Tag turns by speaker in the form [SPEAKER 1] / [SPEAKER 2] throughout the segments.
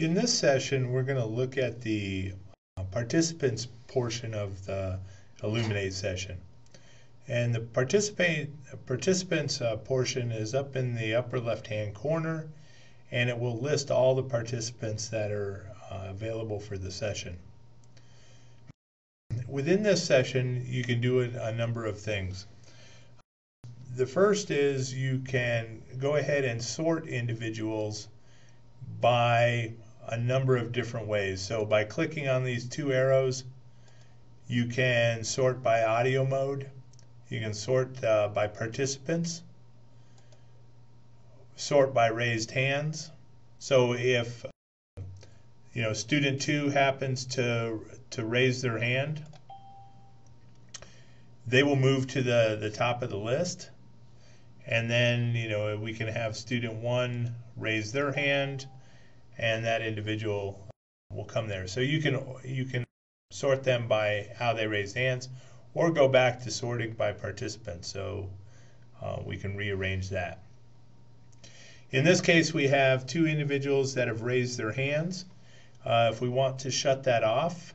[SPEAKER 1] In this session, we're going to look at the participants portion of the Elluminate session. And the participants portion is up in the upper left-hand corner, and it will list all the participants that are available for the session. Within this session, you can do a number of things. The first is you can go ahead and sort individuals by a number of different ways. So by clicking on these two arrows, you can sort by audio mode, you can sort by participants, sort by raised hands. So if student 2 happens to raise their hand, they will move to the top of the list, and then we can have student 1 raise their hand, and that individual will come there. So you can sort them by how they raise hands, or go back to sorting by participants. So we can rearrange that. In this case, we have 2 individuals that have raised their hands. If we want to shut that off,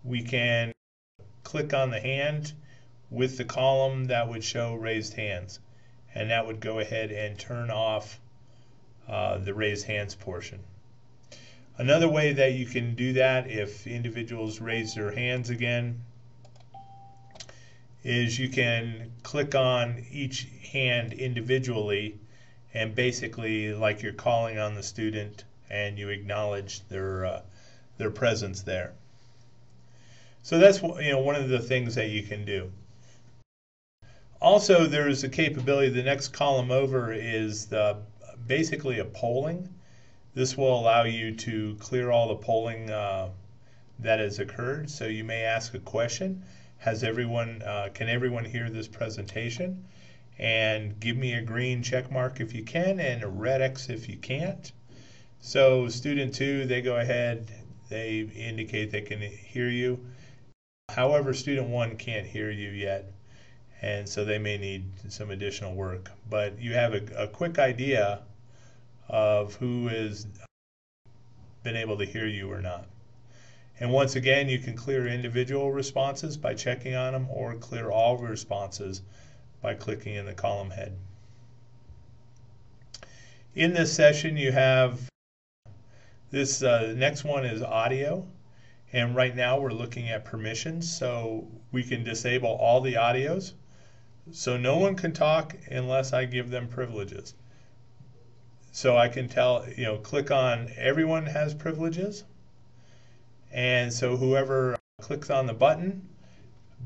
[SPEAKER 1] we can click on the hand with the column that would show raised hands, and that would go ahead and turn off the raised hands portion. Another way that you can do that if individuals raise their hands again is you can click on each hand individually, and basically like you're calling on the student and you acknowledge their presence there. So that's one of the things that you can do. Also, there's a capability, the next column over is basically a polling. This will allow you to clear all the polling that has occurred. So you may ask a question: can everyone hear this presentation? And give me a green check mark if you can, and a red X if you can't. So student 2, they go ahead, they indicate they can hear you. However, student 1 can't hear you yet, and so they may need some additional work. But you have a quick idea of who has been able to hear you or not. And once again, you can clear individual responses by checking on them, or clear all responses by clicking in the column head. In this session, you have this next one is audio, and right now we're looking at permissions. So we can disable all the audios, so no one can talk unless I give them privileges. So I can click on everyone has privileges, and so whoever clicks on the button,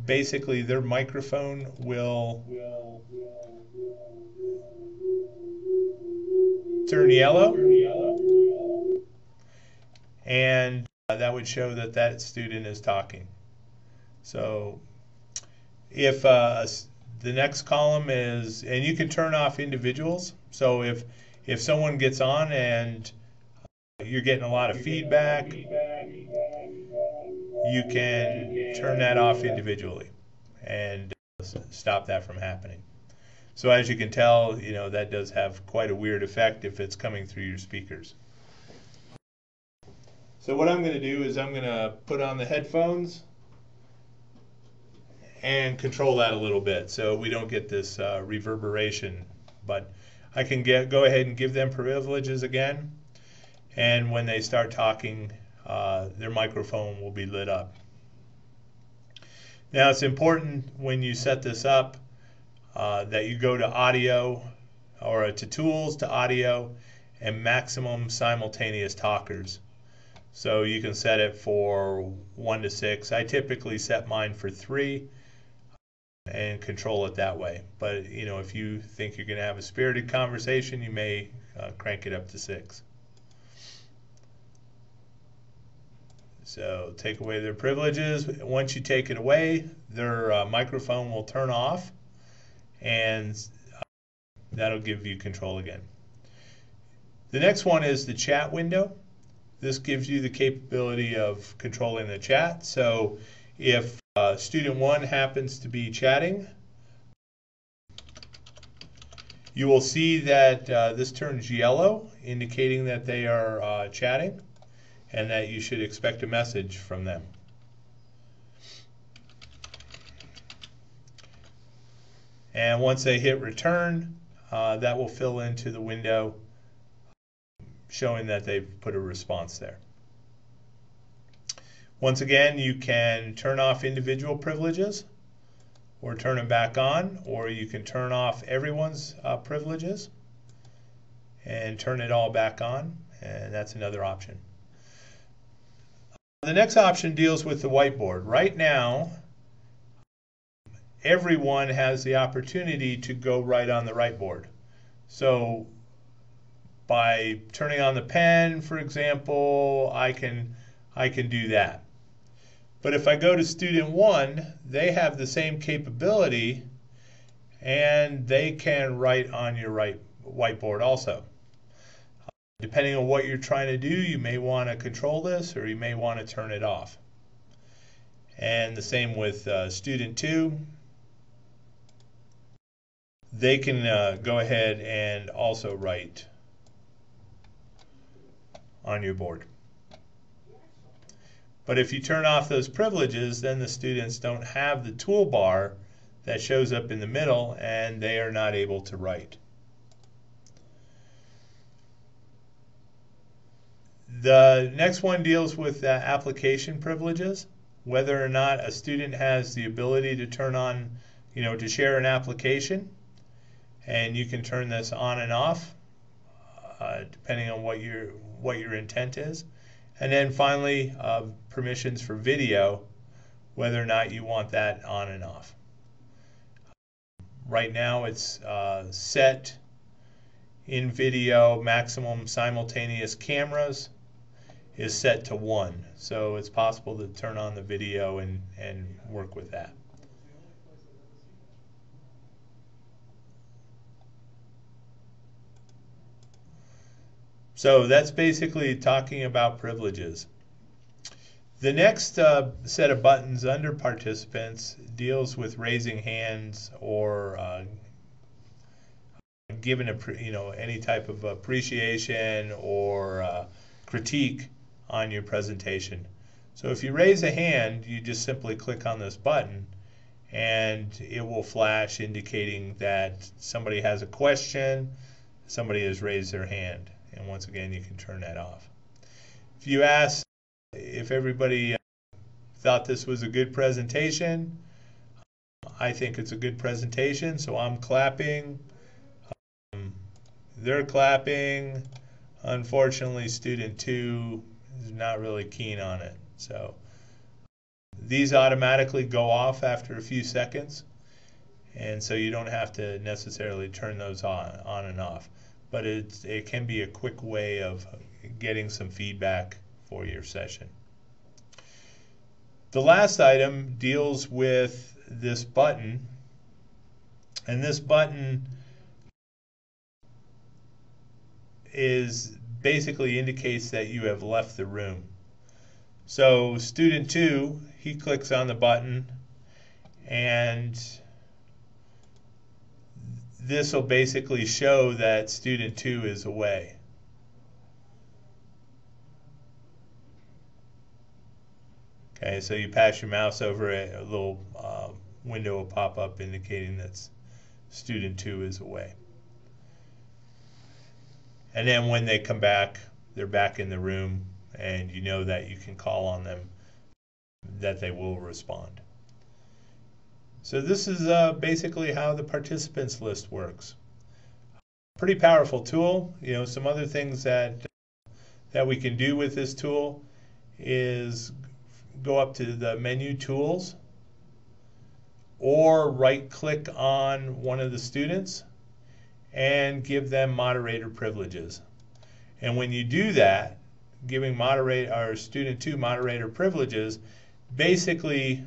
[SPEAKER 1] basically their microphone will turn yellow, and that would show that that student is talking. So if the next column is, and you can turn off individuals, so if someone gets on and you're getting a lot of feedback, you can turn that off individually and stop that from happening. So as you can tell, that does have quite a weird effect if it's coming through your speakers. So what I'm going to do is I'm going to put on the headphones and control that a little bit so we don't get this reverberation. But I can go ahead and give them privileges again, and when they start talking, their microphone will be lit up. Now it's important when you set this up that you go to audio, or to tools, to audio, and maximum simultaneous talkers. So you can set it for 1 to 6. I typically set mine for 3 and control it that way. But if you think you're going to have a spirited conversation, you may crank it up to 6. So take away their privileges. Once you take it away, their microphone will turn off, and that'll give you control again. The next one is the chat window. This gives you the capability of controlling the chat. So if student 1 happens to be chatting, you will see that this turns yellow, indicating that they are chatting. and that you should expect a message from them. And once they hit return, that will fill into the window showing that they've put a response there. Once again, you can turn off individual privileges or turn them back on, or you can turn off everyone's privileges and turn it all back on, and that's another option. The next option deals with the whiteboard. Right now, everyone has the opportunity to go right on the whiteboard. So by turning on the pen, for example, I can do that. But if I go to student 1, they have the same capability and they can write on your whiteboard also. Depending on what you're trying to do, you may want to control this or you may want to turn it off. And the same with student 2. They can go ahead and also write on your board. But if you turn off those privileges, then the students don't have the toolbar that shows up in the middle and they are not able to write. The next one deals with application privileges, whether or not a student has the ability to turn on, to share an application, and you can turn this on and off depending on what your intent is. And then finally, permissions for video, whether or not you want that on and off. Right now it's set in video, maximum simultaneous cameras is set to 1. So it's possible to turn on the video and work with that. So that's basically talking about privileges. The next set of buttons under participants deals with raising hands or giving any type of appreciation or critique on your presentation. So if you raise a hand, you just simply click on this button and it will flash indicating that somebody has a question, somebody has raised their hand. And once again, you can turn that off. If you ask if everybody thought this was a good presentation, I think it's a good presentation, so I'm clapping. They're clapping. Unfortunately, student 2 is not really keen on it. So these automatically go off after a few seconds, and so you don't have to necessarily turn those on and off. But it can be a quick way of getting some feedback for your session. The last item deals with this button, and this button basically indicates that you have left the room. So student 2, he clicks on the button and this will basically show that student 2 is away. Okay, so you pass your mouse over it, a little window will pop up indicating that student 2 is away. And then when they come back, they're back in the room and you know that you can call on them, that they will respond. So this is basically how the participants list works. Pretty powerful tool. Some other things that we can do with this tool is go up to the menu tools or right click on one of the students and give them moderator privileges. And when you do that, giving student 2 moderator privileges, basically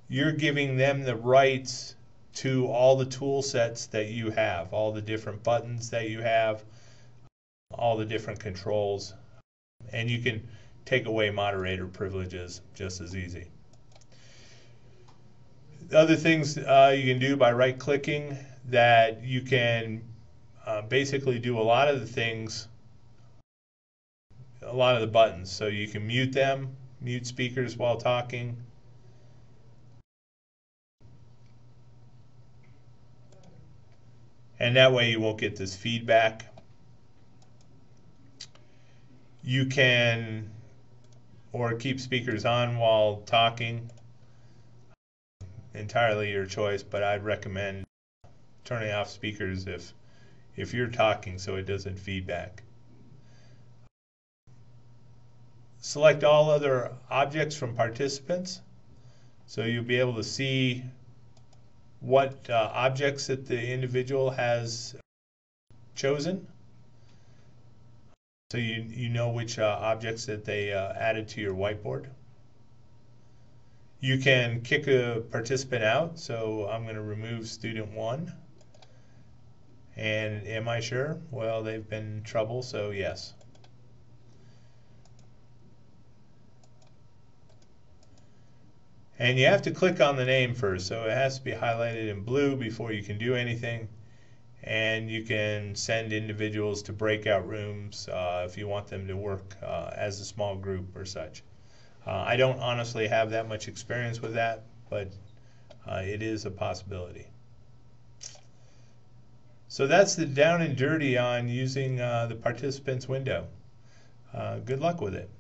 [SPEAKER 1] you're giving them the rights to all the tool sets that you have, all the different buttons that you have, all the different controls, and you can take away moderator privileges just as easy. Other things you can do by right-clicking, that you can basically do a lot of the things a lot of the buttons. So you can mute them, mute speakers while talking. And that way you won't get this feedback. You can or keep speakers on while talking. Entirely your choice, but I'd recommend turning off speakers if you're talking so it doesn't feedback. Select all other objects from participants, so you'll be able to see what objects that the individual has chosen. So you know which objects that they added to your whiteboard. You can kick a participant out, so I'm going to remove student 1. And am I sure? Well, they've been in trouble, so yes. And you have to click on the name first, so it has to be highlighted in blue before you can do anything. And you can send individuals to breakout rooms if you want them to work as a small group or such. I don't honestly have that much experience with that, but it is a possibility. So that's the down and dirty on using the participants window. Good luck with it.